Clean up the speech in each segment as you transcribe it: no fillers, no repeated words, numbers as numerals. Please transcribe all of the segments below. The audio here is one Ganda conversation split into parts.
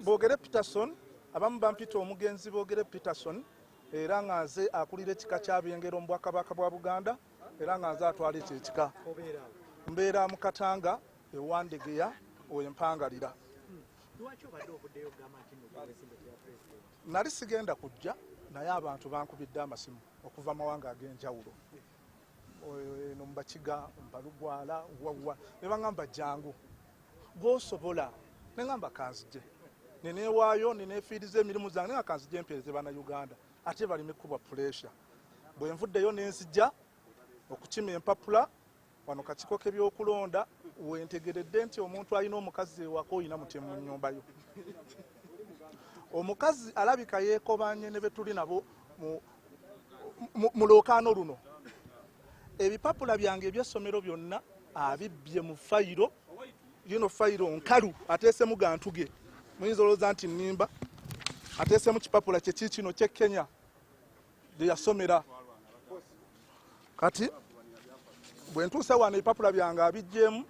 Boogere Peterson abamu bampita omugenzi Boogere Peterson era nga nze akulira ekika ky'Abyengero mu Bwakabaka bwa Buganda era nga nze atwala ekyo ekika. Mbeera mu Katanga ewandegeya wempangalira. Nali sigenda kujja naye abantu bankubidde amasimu okuva mawanga ag'enjawulo. No Mbakiga, Mbalugwala, Wawa ne baŋŋamba jangu gw'osobola ne ŋŋamba kanzije neneewaayo neneefiiriza emirimu zange nga kanzije empeereze bannayuganda ate baleme kubwa puleesha. Bwe nvuddeyo ne nzija okukima empapula wano kakiiko k'ebyokulonda wentegeredde nti omuntu alina omukazi ewaka oyina mutemu mu nnyumba yo. Omukazi alabika yeekobanye ne be tuli nabo mu lookaano luno. Ebipapula byange eby'essomero byonna abibbye mu fayiro, fayiro nkalu ateesemu gantuge. Muyinza olowooza nti nnimba ateesemu kipapula kye kiikino ky'e Kenya gye yasomera. Kati bwe ntuuse wano ebipapula byange abiggyemu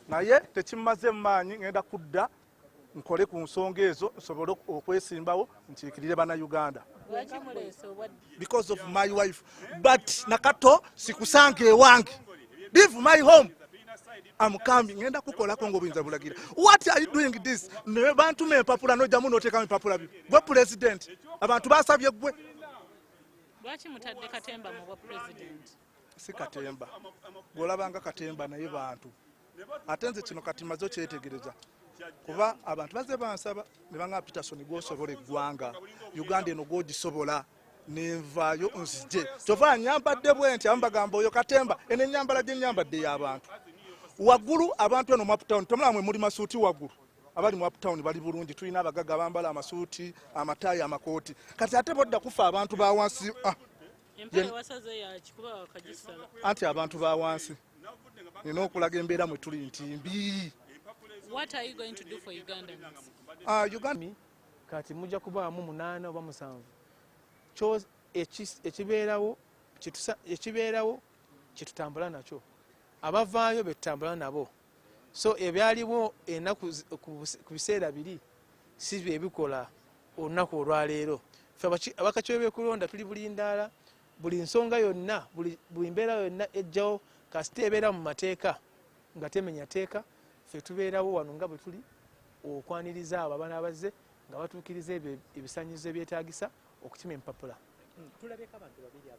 naye tekimaze mu maanyi ngenda kudda nkole ku nsonga ezo nsobole okwesimbawo nkiikirire bannayuganda. Because of my wife. But nakato sikusanga ewange. Leave my home. I'm coming. Ngenda kukolako ng'obuyinza bulagira. What are you doing this? Ne bantu me empapula n'ojjamu n'oteekamu empapula byo. Gwe president. Abantu basabye gwe. Lwaki mutadde Katemba mu bwa president? Si Katemba. Gw'olabanga Katemba naye bantu. Ate nze kino kati maze okyetegereza. Kuba abantu bazze bansaba ne baŋŋamba Peterson gw'osobola eggwanga. Uganda eno gw'ogisobola nenvaayo nzije. Kyova nyambadde bwe nti abagamba oyo Katemba eno ennyambala gye nnyambadde y'abantu. Waggulu abantu eno mu Uptown tomulamwe muli masuuti waggulu. Abali mu Uptown bali bulungi tulina abagagga bambala amasuuti, amataayi, amakooti. Kati ate bodda kufa abantu ba wansi. Anti abantu ba wansi. Nina okulaga embeera mwe tuli nti mbi. What are you going to do for Ugandans? Uganda kati mujja kubaamu 8 oba 7. Kyo ekibeerawo kitutambula nakyo. Abavaayo betutambula nabo. So ebyaliwo ennaku ku biseera biri si bye bikola olunaku olwaleero. Ffe abakakiiko b'ebyokulonda tuli bulindaala buli nsonga yonna buli mbeera yonna ejjawo kasita ebeera mu mateeka nga temenya teeka ffe tubeerawo wano nga bwe tuli okwaniriza abo abaana abazze nga batuukiriza ebisaanyizo ebyetaagisa okukima empapula. Tulabeko abantu babiri